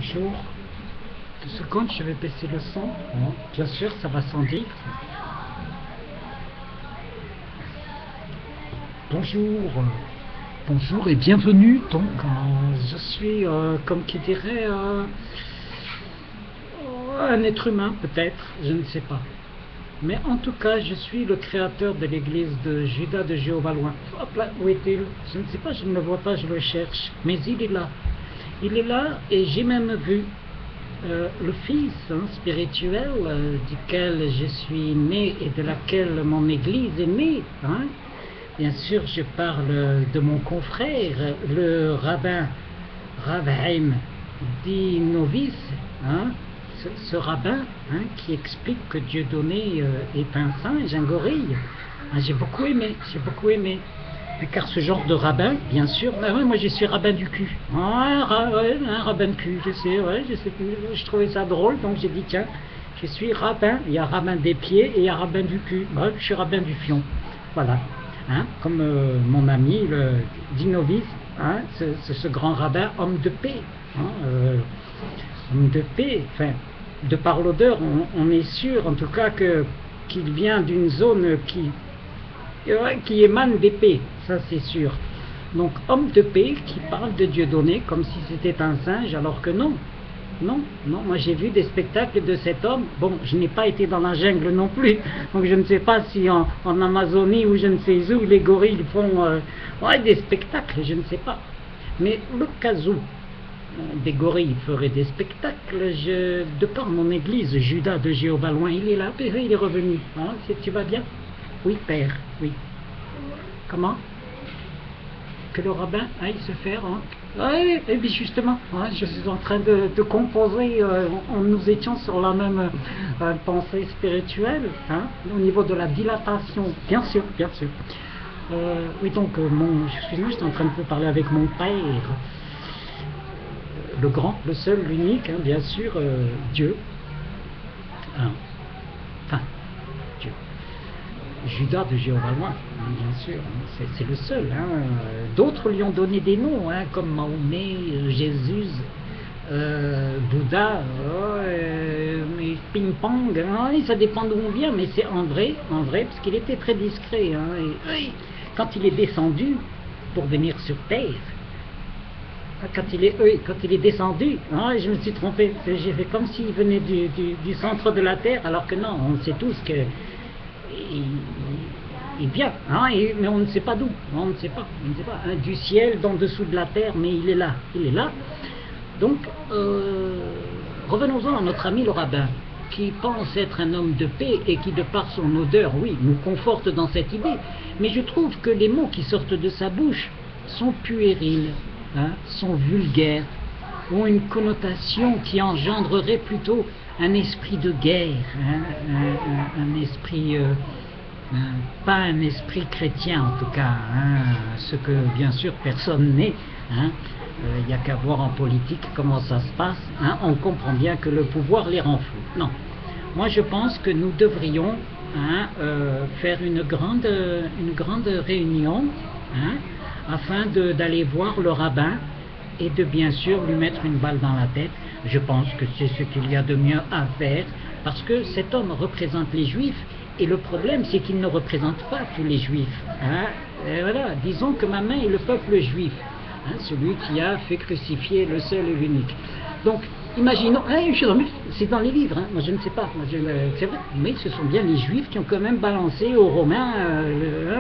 Bonjour. 2 secondes, je vais baisser le son. Bien sûr, ça va sans dire. Bonjour. Bonjour et bienvenue. Donc, je suis, comme qui dirait, un être humain, peut-être, je ne sais pas. Mais en tout cas, je suis le créateur de l'église de Judas de Jéhovah loin. Hop là, où est-il? Je ne sais pas, je ne le vois pas, je le cherche. Mais il est là. Il est là et j'ai même vu le fils spirituel duquel je suis né et de laquelle mon église est née. Bien sûr, je parle de mon confrère, le rabbin Ravhaim Dinovis, ce rabbin qui explique que Dieudonné est un singe, un gorille. J'ai beaucoup aimé, car ce genre de rabbin, bien sûr, moi je suis rabbin du cul. Un rabbin de cul, je sais, je trouvais ça drôle, donc j'ai dit tiens, je suis rabbin, il y a rabbin des pieds et il y a rabbin du cul. Bref, je suis rabbin du fion. Voilà. Comme mon ami, le Dinovis, ce grand rabbin, homme de paix. Homme de paix, enfin, de par l'odeur, on est sûr en tout cas qu'il vient d'une zone qui émane d'épée, ça c'est sûr. Donc homme de paix qui parle de Dieudonné comme si c'était un singe, alors que non. Non, moi j'ai vu des spectacles de cet homme. Bon, je n'ai pas été dans la jungle non plus, donc je ne sais pas si en Amazonie ou je ne sais où les gorilles font des spectacles, je ne sais pas. Mais le cas où des gorilles feraient des spectacles, de par mon église, Judas de Jéhovah loin, il est là, il est revenu. Tu vas bien? Oui, père, oui. Comment? Que le rabbin aille se faire. Oui, et bien justement, je suis en train de composer, nous étions sur la même pensée spirituelle, au niveau de la dilatation, bien sûr. Oui, donc, je suis en train de parler avec mon père, le grand, le seul, l'unique, bien sûr, Dieu. Dieu. Judas de Jéhovah loin, bien sûr, c'est le seul. D'autres lui ont donné des noms, comme Mahomet, Jésus, Bouddha, Ping Pong, ça dépend d'où on vient, mais c'est en vrai, parce qu'il était très discret. Et quand il est descendu pour venir sur Terre, quand il est descendu, je me suis trompé, j'ai fait comme s'il venait du centre de la Terre, alors que non, on sait tous que il vient, mais on ne sait pas d'où, on ne sait pas, du ciel, d'en dessous de la terre, mais il est là. Donc, revenons-en à notre ami le rabbin, qui pense être un homme de paix et qui, de par son odeur, oui, nous conforte dans cette idée. Mais je trouve que les mots qui sortent de sa bouche sont puérils, sont vulgaires, ont une connotation qui engendrerait plutôt un esprit de guerre, un esprit, pas un esprit chrétien en tout cas, ce que bien sûr personne n'est. Il n'y a qu'à voir en politique comment ça se passe. On comprend bien que le pouvoir les rend fous. Non, moi je pense que nous devrions faire une grande réunion afin d'aller voir le rabbin et de bien sûr lui mettre une balle dans la tête. Je pense que c'est ce qu'il y a de mieux à faire, parce que cet homme représente les juifs, et le problème c'est qu'il ne représente pas tous les juifs. Et voilà, disons que ma main est le peuple juif, celui qui a fait crucifier le seul et l'unique. Donc, imaginons, c'est dans les livres, moi je ne sais pas, c'est vrai, mais ce sont bien les juifs qui ont quand même balancé aux Romains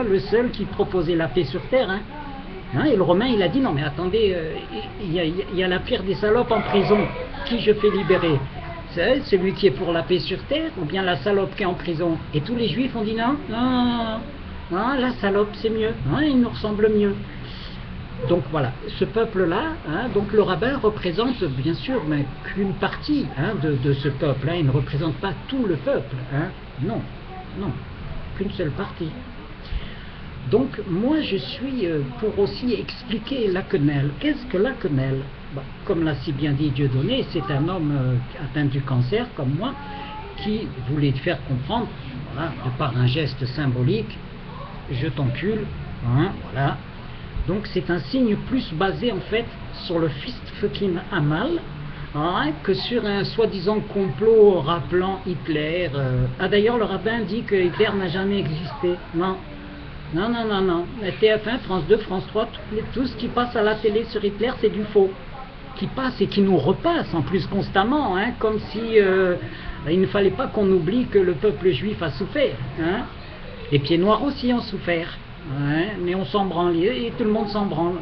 le seul qui proposait la paix sur terre. Et le Romain il a dit non mais attendez, il y a la pire des salopes en prison, qui je fais libérer? C'est celui qui est pour la paix sur terre ou bien la salope qui est en prison? Et tous les juifs ont dit non, la salope c'est mieux, il nous ressemble mieux. Donc voilà, ce peuple-là, donc le rabbin représente bien sûr mais qu'une partie de ce peuple, il ne représente pas tout le peuple, non, qu'une seule partie. Donc moi je suis pour aussi expliquer la quenelle. Qu'est-ce que la quenelle? Comme l'a si bien dit Dieudonné, c'est un homme atteint du cancer comme moi qui voulait faire comprendre, de par un geste symbolique, je t'encule, voilà. Donc c'est un signe plus basé en fait sur le fist fucking amal, hein, que sur un soi-disant complot rappelant Hitler. Ah d'ailleurs, le rabbin dit que Hitler n'a jamais existé. Non. Non, non, non, non. TF1, France 2, France 3, tout ce qui passe à la télé sur Hitler, c'est du faux. Qui passe et qui nous repasse en plus constamment, hein, comme si il ne fallait pas qu'on oublie que le peuple juif a souffert. Hein. Les pieds noirs aussi ont souffert. Hein, mais on s'en branle, et tout le monde s'en branle.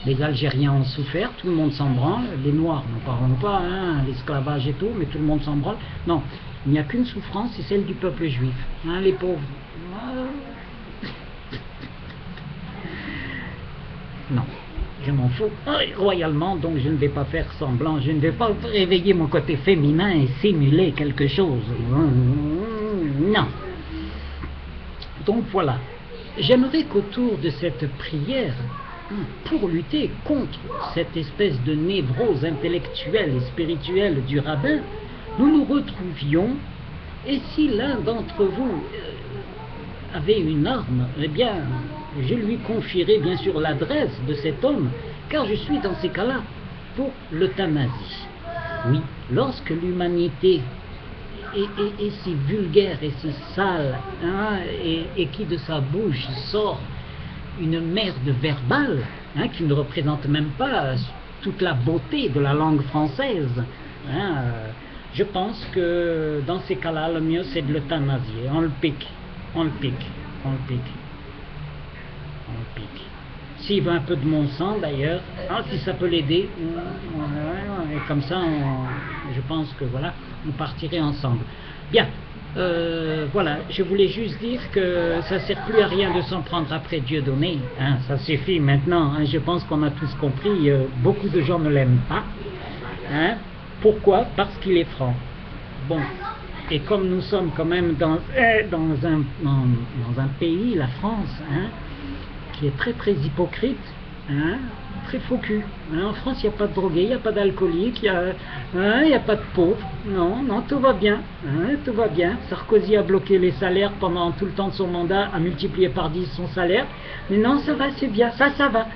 Les Algériens ont souffert, tout le monde s'en branle. Les Noirs, n'en parlons pas, hein, l'esclavage et tout, mais tout le monde s'en branle. Non, il n'y a qu'une souffrance, c'est celle du peuple juif. Hein, les pauvres. Non, je m'en fous royalement, donc je ne vais pas faire semblant, je ne vais pas réveiller mon côté féminin et simuler quelque chose. Non. Donc voilà, j'aimerais qu'autour de cette prière, pour lutter contre cette espèce de névrose intellectuelle et spirituelle du rabbin, nous nous retrouvions, et si l'un d'entre vous avait une arme, eh bien, je lui confierai bien sûr l'adresse de cet homme, car je suis dans ces cas-là pour l'euthanasie. Oui, lorsque l'humanité est si vulgaire et si sale, hein, et qui de sa bouche sort une merde verbale, hein, qui ne représente même pas toute la beauté de la langue française, hein, je pense que dans ces cas-là, le mieux c'est de l'euthanasier. On le pique, on le pique, on le pique, on le pique. S'il veut un peu de mon sang d'ailleurs, hein, si ça peut l'aider, et comme ça, je pense que voilà, on partirait ensemble. Bien, voilà, je voulais juste dire que ça ne sert plus à rien de s'en prendre après Dieudonné, hein, ça suffit maintenant, hein, je pense qu'on a tous compris, beaucoup de gens ne l'aiment pas. Hein, pourquoi? Parce qu'il est franc. Bon, et comme nous sommes quand même dans un pays, la France, hein, qui est très très hypocrite, hein, très faux cul. Hein, en France, il n'y a pas de drogués, il n'y a pas d'alcooliques, il n'y a pas de pauvres. Non, non, tout va bien. Hein, tout va bien. Sarkozy a bloqué les salaires pendant tout le temps de son mandat, a multiplié par 10 son salaire. Mais non, ça va, c'est bien. Ça va.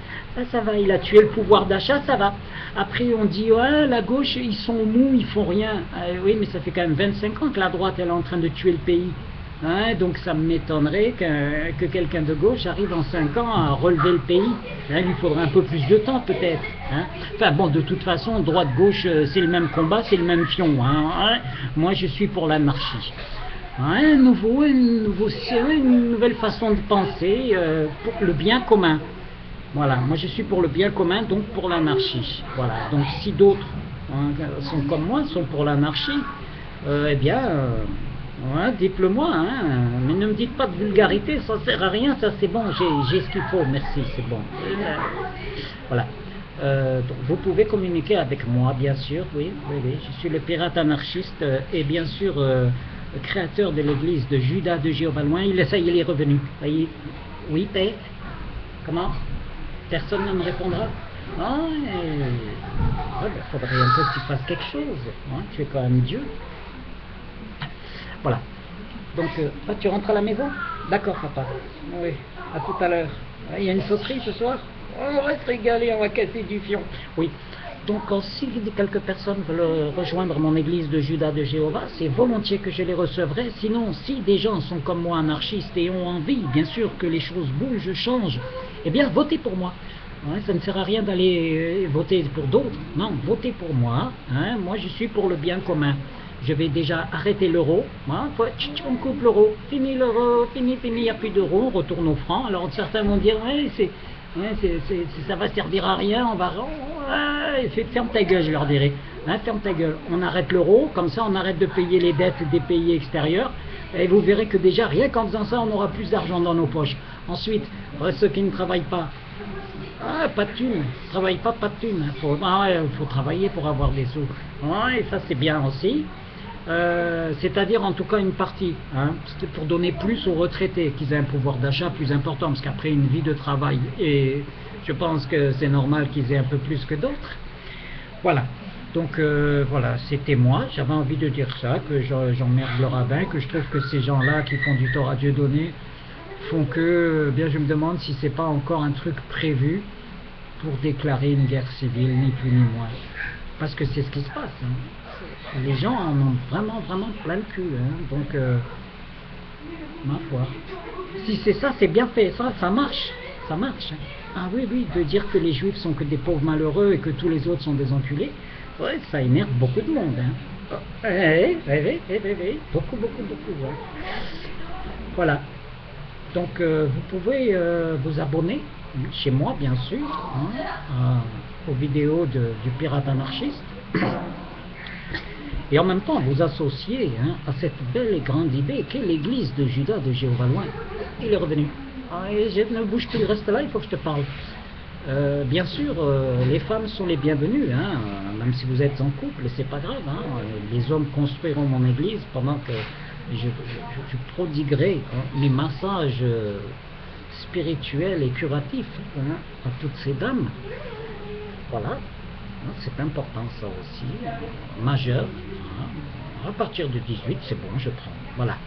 Ça va. Il a tué le pouvoir d'achat, ça va. Après, on dit, ouais, la gauche, ils sont mous, ils font rien. Oui, mais ça fait quand même 25 ans que la droite, elle est en train de tuer le pays. Hein, donc ça m'étonnerait que quelqu'un de gauche arrive en 5 ans à relever le pays. Hein, il lui faudra un peu plus de temps peut-être. Hein. Enfin bon, de toute façon, droite-gauche, c'est le même combat, c'est le même fion. Hein. Moi, je suis pour l'anarchie. Hein, une nouvelle façon de penser pour le bien commun. Voilà, moi je suis pour le bien commun, donc pour l'anarchie. Voilà, donc si d'autres sont comme moi, sont pour l'anarchie, eh bien... ouais, dites-le moi, hein, mais ne me dites pas de vulgarité, ça sert à rien, ça c'est bon, j'ai ce qu'il faut, merci, c'est bon. Voilà. Donc vous pouvez communiquer avec moi, bien sûr, oui, je suis le pirate anarchiste et bien sûr créateur de l'église de Judas de Jéhovah-Loin. Il est revenu. Oui, paix. Comment? Personne ne me répondra. Ah, faudrait un peu que tu fasses quelque chose. Hein, tu es quand même Dieu. Voilà. Donc, tu rentres à la maison? D'accord, papa. Oui, à tout à l'heure. Il y a une sauterie ce soir? On va se régaler, on va casser du fion. Oui. Donc, si quelques personnes veulent rejoindre mon église de Judas de Jéhovah, c'est volontiers que je les recevrai. Sinon, si des gens sont comme moi anarchistes et ont envie, bien sûr, que les choses bougent, changent, eh bien, votez pour moi. Ouais, ça ne sert à rien d'aller voter pour d'autres. Non, votez pour moi. Hein. Moi, je suis pour le bien commun. Je vais déjà arrêter l'euro. Hein. On coupe l'euro. Fini l'euro. Fini, il n'y a plus d'euros. On retourne au franc. Alors, certains vont dire, ouais, ça va servir à rien. On va... ferme ta gueule, je leur dirai. Hein, ferme ta gueule. On arrête l'euro. Comme ça, on arrête de payer les dettes des pays extérieurs. Et vous verrez que déjà, rien qu'en faisant ça, on aura plus d'argent dans nos poches. Ensuite, ceux qui ne travaillent pas, pas de thunes, travaille pas de thunes. Faut travailler pour avoir des sous. Et ça c'est bien aussi. C'est-à-dire en tout cas une partie, hein, pour donner plus aux retraités, qu'ils aient un pouvoir d'achat plus important, parce qu'après une vie de travail, et je pense que c'est normal qu'ils aient un peu plus que d'autres. Voilà. Donc voilà, c'était moi, j'avais envie de dire ça, que j'emmerde le rabbin, que je trouve que ces gens-là qui font du tort à Dieudonné font que, bien je me demande si c'est pas encore un truc prévu pour déclarer une guerre civile, ni plus ni moins. Parce que c'est ce qui se passe. Hein. Les gens en ont vraiment, vraiment plein le cul. Hein. Donc, ma foi. Si c'est ça, c'est bien fait. Ça marche. Ça marche. Hein. Ah oui, oui, de dire que les juifs sont que des pauvres malheureux et que tous les autres sont des enculés, ouais, ça énerve beaucoup de monde. Hein. Oui. Beaucoup. Ouais. Voilà. Donc, vous pouvez vous abonner, chez moi bien sûr, hein, aux vidéos du pirate anarchiste. Et en même temps, vous associer à cette belle et grande idée qu'est l'église de Judas de Jéhovah loin. Il est revenu. Ah, et je ne bouge plus, reste là, il faut que je te parle. Bien sûr, les femmes sont les bienvenues, hein, même si vous êtes en couple, c'est pas grave. Hein, les hommes construiront mon église pendant que je prodiguerai mes massages spirituels et curatifs à toutes ces dames. Voilà, c'est important ça aussi, majeur. À partir de 18, c'est bon, je prends. Voilà.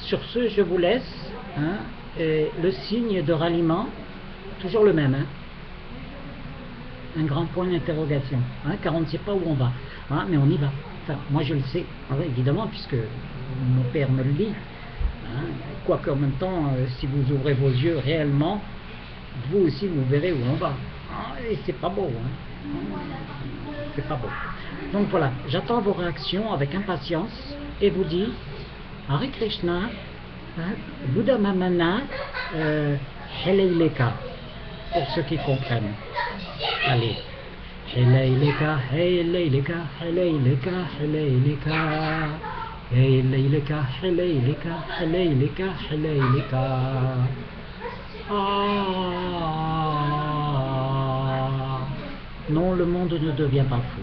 Sur ce, je vous laisse. Hein, et le signe de ralliement, toujours le même. Hein, un grand point d'interrogation. Hein, car on ne sait pas où on va. Hein, mais on y va. Enfin, moi je le sais, évidemment, puisque mon père me le dit. Hein, quoique en même temps, si vous ouvrez vos yeux réellement, vous aussi vous verrez où on va. Ah, et c'est pas beau. Hein. C'est pas beau. Donc voilà, j'attends vos réactions avec impatience et vous dis Hare Krishna, Buddha Mamana, Heleileka, pour ceux qui comprennent. Allez. Heleileka, Heleileka, Heleileka, Heleileka, Heleileka, Heleileka, Heleileka, Heleileka. Ah. Non, le monde ne devient pas fou.